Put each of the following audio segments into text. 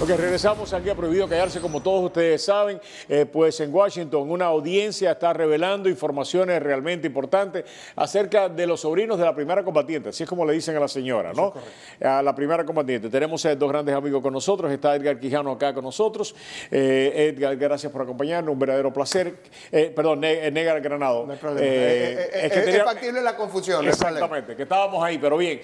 Ok, regresamos aquí a Prohibido Callarse. Como todos ustedes saben, pues en Washington una audiencia está revelando informaciones realmente importantes acerca de los sobrinos de la primera combatiente, así es como le dicen a la señora, ¿no? A la primera combatiente. Tenemos dos grandes amigos con nosotros, está Edgar Quijano acá con nosotros. Edgar, gracias por acompañarnos, un verdadero placer. Perdón, Negar Granado. No hay problema. Es factible la confusión. Exactamente, que estábamos ahí, pero bien.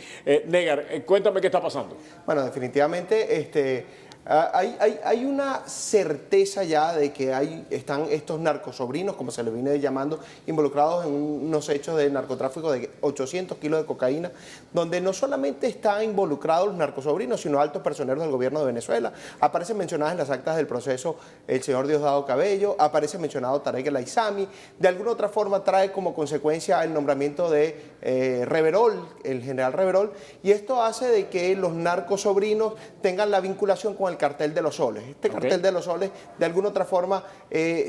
Negar, cuéntame qué está pasando. Bueno, definitivamente hay una certeza ya de que están estos narcosobrinos, como se les viene llamando, involucrados en unos hechos de narcotráfico de 800 kilos de cocaína, donde no solamente están involucrados los narcosobrinos, sino altos personeros del gobierno de Venezuela. Aparecen mencionadas en las actas del proceso el señor Diosdado Cabello, aparece mencionado Tarek El Aizami, de alguna otra forma trae como consecuencia el nombramiento de Reverol, el general Reverol, y esto hace de que los narcosobrinos tengan la vinculación con el cartel de los soles. Cartel de los soles, de alguna otra forma,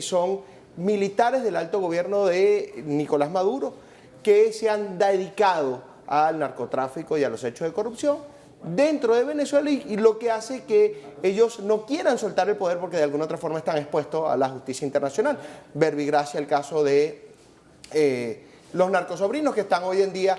son militares del alto gobierno de Nicolás Maduro que se han dedicado al narcotráfico y a los hechos de corrupción dentro de Venezuela y lo que hace que ellos no quieran soltar el poder porque de alguna otra forma están expuestos a la justicia internacional. Verbigracia el caso de los narcosobrinos que están hoy en día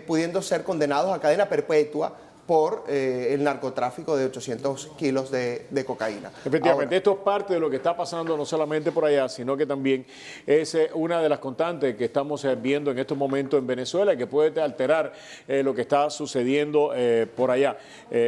pudiendo ser condenados a cadena perpetua por el narcotráfico de 800 kilos de cocaína. Efectivamente, ahora, esto es parte de lo que está pasando no solamente por allá, sino que también es una de las constantes que estamos viendo en estos momentos en Venezuela y que puede alterar lo que está sucediendo por allá.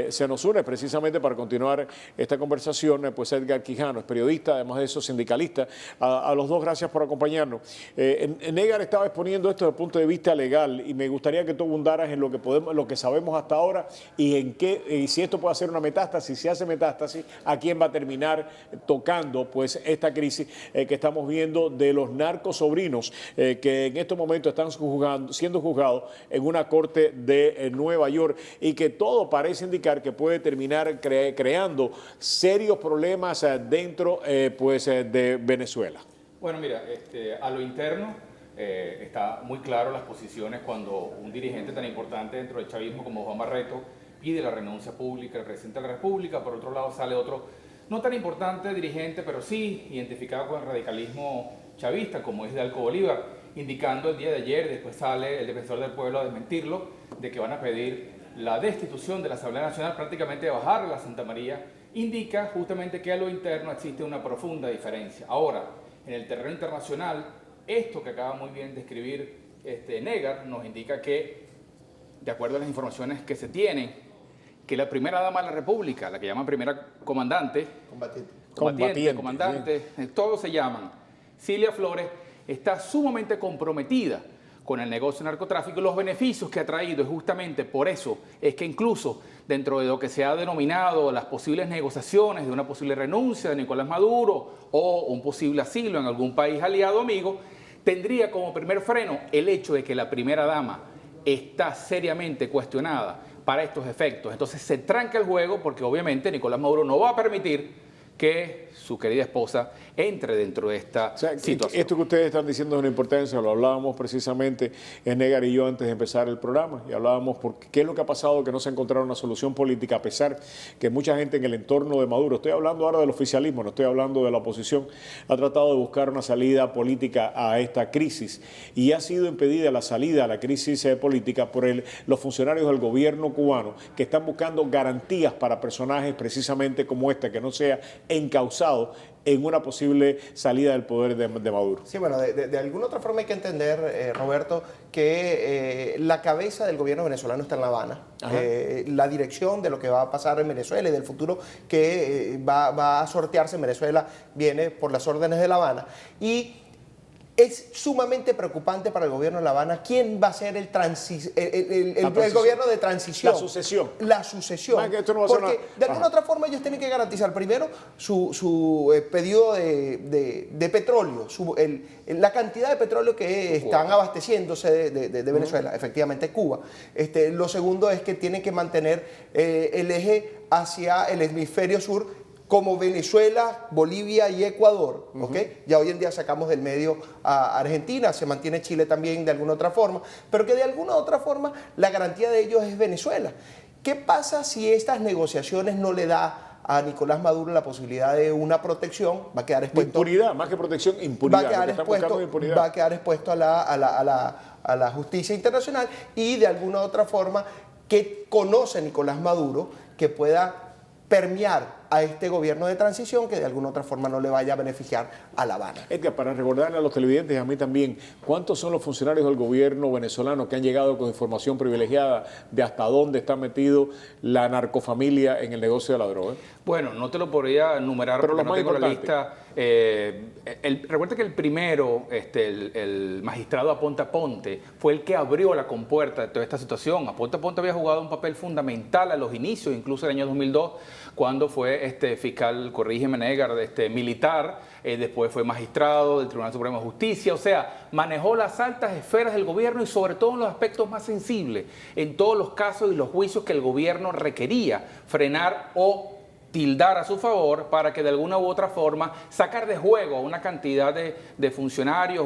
Se nos une precisamente para continuar esta conversación, pues Edgar Quijano, es periodista, además de eso sindicalista. A los dos, gracias por acompañarnos. Negar estaba exponiendo esto desde el punto de vista legal y me gustaría que tú abundaras en lo que sabemos hasta ahora y en qué, si esto puede hacer una metástasis, si hace metástasis, a quién va a terminar tocando pues esta crisis que estamos viendo de los narcosobrinos que en estos momentos están siendo juzgados en una corte de Nueva York y que todo parece indicar que puede terminar creando serios problemas dentro pues de Venezuela. Bueno, mira, a lo interno está muy claro las posiciones cuando un dirigente tan importante dentro del chavismo como Juan Barreto pide la renuncia pública del presidente de la República. Por otro lado sale otro no tan importante dirigente, pero sí identificado con el radicalismo chavista, como es Hidalgo Bolívar, indicando el día de ayer, después sale el defensor del pueblo a desmentirlo, de que van a pedir la destitución de la Asamblea Nacional, prácticamente bajar a la Santa María, indica justamente que a lo interno existe una profunda diferencia. Ahora, en el terreno internacional, esto que acaba muy bien de escribir Negar nos indica que, de acuerdo a las informaciones que se tienen, que la primera dama de la República, la que llaman primera comandante, comandante, todos se llaman, Cilia Flores, está sumamente comprometida con el negocio de narcotráfico y los beneficios que ha traído. Y justamente por eso es que incluso dentro de lo que se ha denominado las posibles negociaciones de una posible renuncia de Nicolás Maduro o un posible asilo en algún país aliado amigo, tendría como primer freno el hecho de que la primera dama está seriamente cuestionada para estos efectos. Entonces se tranca el juego porque obviamente Nicolás Maduro no va a permitir que su querida esposa entre dentro de esta situación. Esto que ustedes están diciendo es una importancia, lo hablábamos precisamente Negar y yo antes de empezar el programa, y hablábamos por qué es lo que ha pasado, que no se ha encontrado una solución política, a pesar que mucha gente en el entorno de Maduro, estoy hablando ahora del oficialismo, no estoy hablando de la oposición, ha tratado de buscar una salida política a esta crisis, y ha sido impedida la salida a la crisis política por los funcionarios del gobierno cubano, que están buscando garantías para personajes precisamente como este, que no sea encausado en una posible salida del poder de Maduro. Sí, bueno, de alguna otra forma hay que entender, Roberto, que la cabeza del gobierno venezolano está en La Habana. La dirección de lo que va a pasar en Venezuela y del futuro que va a sortearse en Venezuela viene por las órdenes de La Habana. Y es sumamente preocupante para el gobierno de La Habana quién va a ser el gobierno de transición. La sucesión. La sucesión. Porque de alguna otra forma ellos tienen que garantizar primero su pedido de petróleo, la cantidad de petróleo que están abasteciéndose de Venezuela, efectivamente Cuba. Lo segundo es que tienen que mantener el eje hacia el hemisferio sur, como Venezuela, Bolivia y Ecuador, ¿okay? Ya hoy en día sacamos del medio a Argentina, se mantiene Chile también de alguna otra forma, pero que de alguna otra forma la garantía de ellos es Venezuela. ¿Qué pasa si estas negociaciones no le da a Nicolás Maduro la posibilidad de una protección, va a quedar expuesto... Impunidad, más que protección, impunidad. Va a quedar expuesto a la justicia internacional y de alguna u otra forma que conoce Nicolás Maduro que pueda permear a este gobierno de transición que de alguna u otra forma no le vaya a beneficiar a La Habana. Edgar, para recordarle a los televidentes y a mí también, ¿cuántos son los funcionarios del gobierno venezolano que han llegado con información privilegiada de hasta dónde está metido la narcofamilia en el negocio de la droga? Bueno, no te lo podría enumerar, pero porque lo más no tengo la importante. lista. Recuerda que el primero, el magistrado Aponte Aponte, fue el que abrió la compuerta de toda esta situación. Aponte Aponte había jugado un papel fundamental a los inicios, incluso en el año 2002, cuando fue fiscal, corrígeme Edgar, militar, después fue magistrado del Tribunal Supremo de Justicia, o sea, manejó las altas esferas del gobierno y sobre todo en los aspectos más sensibles, en todos los casos y los juicios que el gobierno requería frenar o tildar a su favor para que de alguna u otra forma sacar de juego a una cantidad de funcionarios, a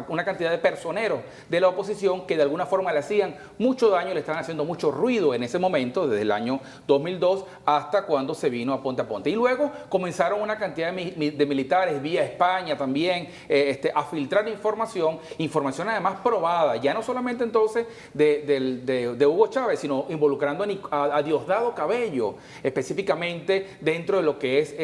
una cantidad de personeros de la oposición que de alguna forma le hacían mucho daño, le estaban haciendo mucho ruido en ese momento, desde el año 2002 hasta cuando se vino a Ponte a Ponte. Y luego comenzaron una cantidad de militares vía España también a filtrar información además probada, ya no solamente entonces de Hugo Chávez, sino involucrando a Diosdado Cabello, específicamente dentro de lo que es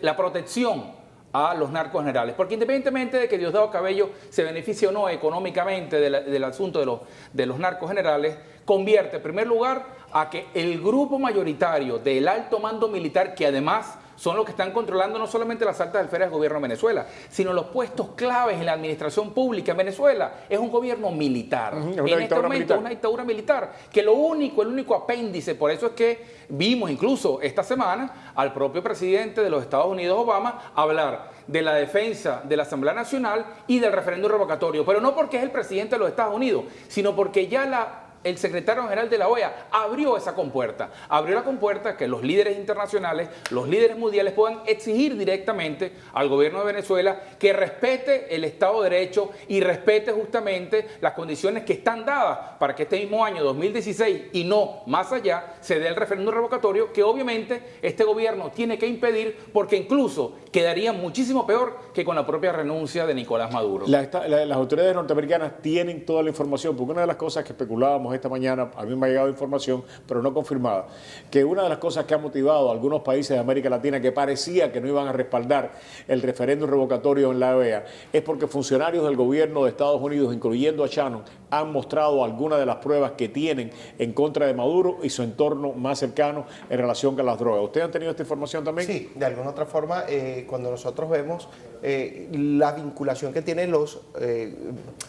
la protección a los narcos generales. Porque independientemente de que Diosdado Cabello se beneficie o no económicamente del asunto de los narcos generales, convierte en primer lugar a que el grupo mayoritario del alto mando militar, que además son los que están controlando no solamente las altas esferas del gobierno de Venezuela, sino los puestos claves en la administración pública en Venezuela, es un gobierno militar. En este momento es una dictadura militar, que el único apéndice, por eso es que vimos incluso esta semana al propio presidente de los Estados Unidos, Obama, hablar de la defensa de la Asamblea Nacional y del referéndum revocatorio, pero no porque es el presidente de los Estados Unidos, sino porque ya el secretario general de la OEA abrió esa compuerta, abrió la compuerta que los líderes internacionales, los líderes mundiales puedan exigir directamente al gobierno de Venezuela que respete el Estado de Derecho y respete justamente las condiciones que están dadas para que este mismo año 2016 y no más allá se dé el referéndum revocatorio que obviamente este gobierno tiene que impedir porque incluso quedaría muchísimo peor que con la propia renuncia de Nicolás Maduro. Las autoridades norteamericanas tienen toda la información, porque una de las cosas que especulábamos esta mañana, a mí me ha llegado información, pero no confirmada, que una de las cosas que ha motivado a algunos países de América Latina que parecía que no iban a respaldar el referéndum revocatorio en la OEA es porque funcionarios del gobierno de Estados Unidos, incluyendo a Shannon, han mostrado algunas de las pruebas que tienen en contra de Maduro y su entorno más cercano en relación con las drogas. ¿Ustedes han tenido esta información también? Sí, de alguna otra forma, cuando nosotros vemos la vinculación que tienen los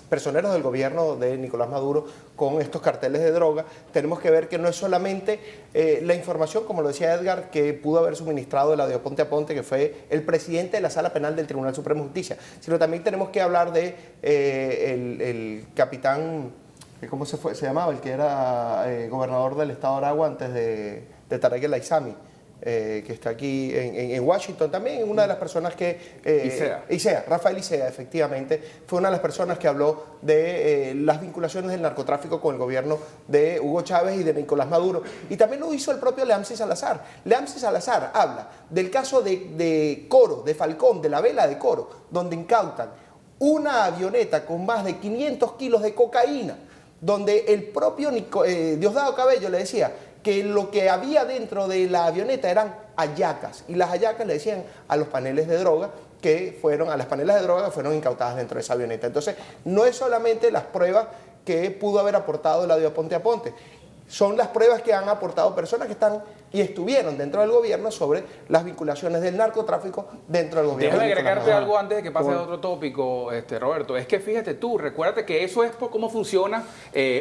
personeros del gobierno de Nicolás Maduro con estos carteles de droga, tenemos que ver que no es solamente la información, como lo decía Edgar, que pudo haber suministrado el audio Ponte a Ponte, que fue el presidente de la Sala Penal del Tribunal Supremo de Justicia, sino también tenemos que hablar de el capitán, ¿cómo se llamaba? El que era gobernador del estado de Aragua antes de Tarek El Aissami. Que está aquí en Washington también, una de las personas que... Rafael Isea, efectivamente, fue una de las personas que habló de las vinculaciones del narcotráfico con el gobierno de Hugo Chávez y de Nicolás Maduro. Y también lo hizo el propio Leamsi Salazar. Leamsi Salazar habla del caso de Coro, de Falcón, de la vela de Coro, donde incautan una avioneta con más de 500 kilos de cocaína, donde el propio Diosdado Cabello le decía que lo que había dentro de la avioneta eran hallacas, y las hallacas le decían a los paneles de droga a las panelas de droga que fueron incautadas dentro de esa avioneta. Entonces, no es solamente las pruebas que pudo haber aportado el audio Ponte a Ponte, son las pruebas que han aportado personas que están y estuvieron dentro del gobierno sobre las vinculaciones del narcotráfico dentro del gobierno. Déjame agregarte algo antes de que pase a otro tópico, Roberto. Es que fíjate tú, recuérdate que eso es por cómo funciona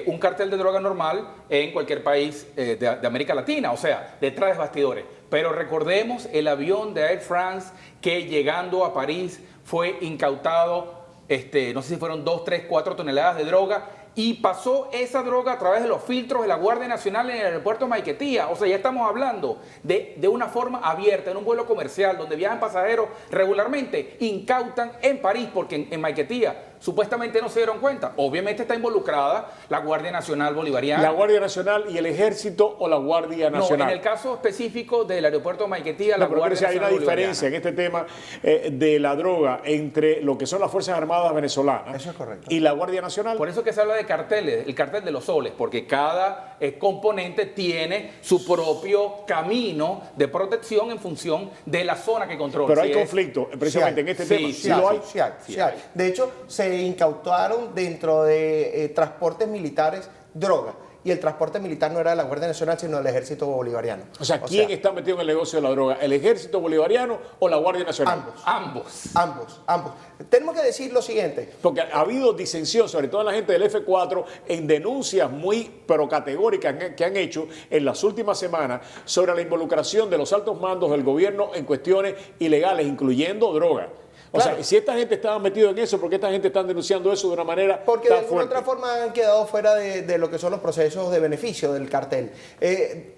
un cartel de droga normal en cualquier país de América Latina, o sea, detrás de bastidores. Pero recordemos el avión de Air France que llegando a París fue incautado, no sé si fueron 2, 3, 4 toneladas de droga, y pasó esa droga a través de los filtros de la Guardia Nacional en el aeropuerto de Maiquetía. O sea, ya estamos hablando de una forma abierta, en un vuelo comercial donde viajan pasajeros regularmente, incautan en París, porque en Maiquetía supuestamente no se dieron cuenta. Obviamente está involucrada la Guardia Nacional Bolivariana. ¿La Guardia Nacional y el Ejército o la Guardia Nacional? No, en el caso específico del aeropuerto de Maiquetía, la pero Guardia si hay Nacional una diferencia en este tema de la droga entre lo que son las Fuerzas Armadas venezolanas Eso es correcto. y la Guardia Nacional. Por eso que se habla de carteles, el cartel de los soles, porque cada componente tiene su propio camino de protección en función de la zona que controla. Pero hay conflicto precisamente en este tema. Sí hay. De hecho, se incautaron dentro de transportes militares droga. Y el transporte militar no era de la Guardia Nacional, sino del Ejército Bolivariano. O sea, ¿quién está metido en el negocio de la droga? ¿El Ejército Bolivariano o la Guardia Nacional? Ambos. Tenemos que decir lo siguiente. Porque ha habido disensión, sobre todo en la gente del F4, en denuncias muy pero categóricas que han hecho en las últimas semanas sobre la involucración de los altos mandos del gobierno en cuestiones ilegales, incluyendo droga. O sea, si esta gente estaba metida en eso, ¿por qué esta gente está denunciando eso de una manera porque tan de alguna fuerte? otra forma han quedado fuera de lo que son los procesos de beneficio del cartel.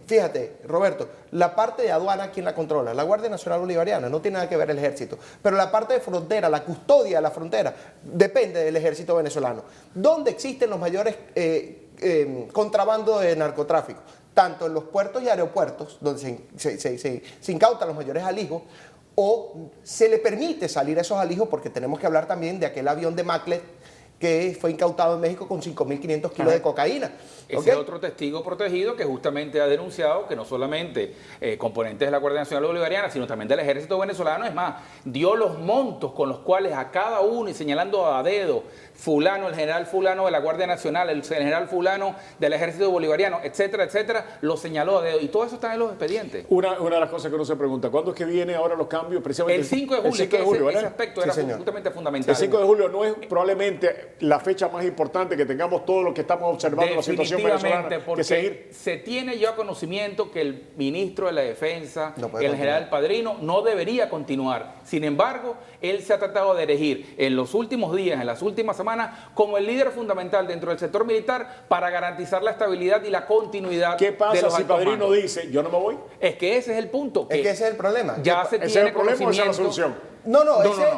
Fíjate, Roberto, la parte de aduana, ¿quién la controla? La Guardia Nacional Bolivariana, no tiene nada que ver el ejército. Pero la parte de frontera, la custodia de la frontera, depende del ejército venezolano. ¿Dónde existen los mayores contrabandos de narcotráfico? Tanto en los puertos y aeropuertos, donde se incautan los mayores alijos, o se le permite salir a esos alijos, porque tenemos que hablar también de aquel avión de Maclet que fue incautado en México con 5.500 kilos de cocaína. Ese es otro testigo protegido que justamente ha denunciado que no solamente componentes de la Guardia Nacional Bolivariana, sino también del Ejército venezolano, es más, dio los montos con los cuales a cada uno, y señalando a dedo, fulano, el general fulano de la Guardia Nacional, el general fulano del Ejército Bolivariano, etcétera, etcétera, lo señaló a dedo. Y todo eso está en los expedientes. Una de las cosas que uno se pregunta, ¿cuándo es que viene ahora los cambios? Precisamente El 5 de julio, el 5 de julio, ese aspecto era justamente fundamental. El 5 de julio no es probablemente la fecha más importante que tengamos todos los que estamos observando la situación venezolana. Porque se tiene ya conocimiento que el ministro de la Defensa, el general Padrino, no debería continuar. Sin embargo, él se ha tratado de erigir en los últimos días, en las últimas semanas, como el líder fundamental dentro del sector militar para garantizar la estabilidad y la continuidad. ¿Qué pasa si Padrino dice, yo no me voy? Es que ese es el punto. Es que ese es el problema. Ya se ¿Ese tiene es el problema o esa es la solución?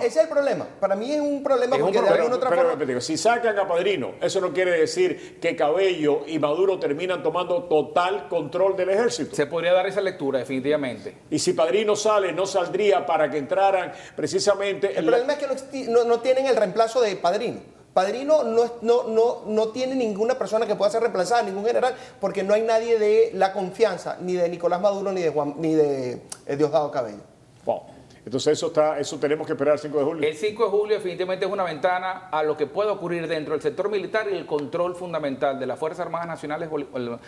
Ese es el problema. Para mí es un problema porque de alguna otra forma... Pero, si sacan a Padrino, eso no quiere decir que Cabello y Maduro terminan tomando total control del ejército. Se podría dar esa lectura, definitivamente. Y si Padrino sale, no saldría para que entraran precisamente... El problema es que no tienen el reemplazo de Padrino. Padrino no tiene ninguna persona que pueda ser reemplazada, ningún general, porque no hay nadie de la confianza, ni de Nicolás Maduro, ni de Diosdado Cabello. Wow. Entonces eso tenemos que esperar el 5 de julio. El 5 de julio definitivamente es una ventana a lo que puede ocurrir dentro del sector militar y el control fundamental de las Fuerzas Armadas Nacionales,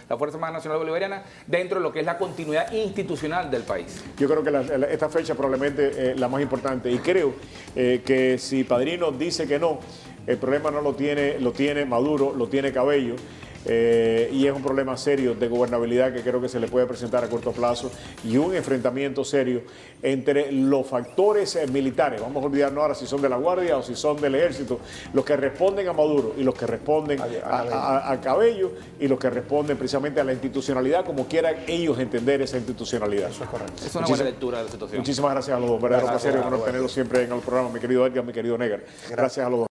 la Fuerza Armada Nacional Bolivariana, dentro de lo que es la continuidad institucional del país. Yo creo que esta fecha probablemente es la más importante, y creo que si Padrino dice que no, el problema no lo tiene Maduro, lo tiene Cabello. Y es un problema serio de gobernabilidad que creo que se le puede presentar a corto plazo, y un enfrentamiento serio entre los factores militares. Vamos a olvidarnos ahora si son de la Guardia o si son del Ejército, los que responden a Maduro y los que responden a Cabello, y los que responden precisamente a la institucionalidad, como quieran ellos entender esa institucionalidad. Eso es correcto. Es una buena lectura de la situación. Muchísimas gracias a los dos. Verdadero placer y honor tenerlos siempre en el programa, mi querido Edgar, mi querido Negar. Gracias a los dos.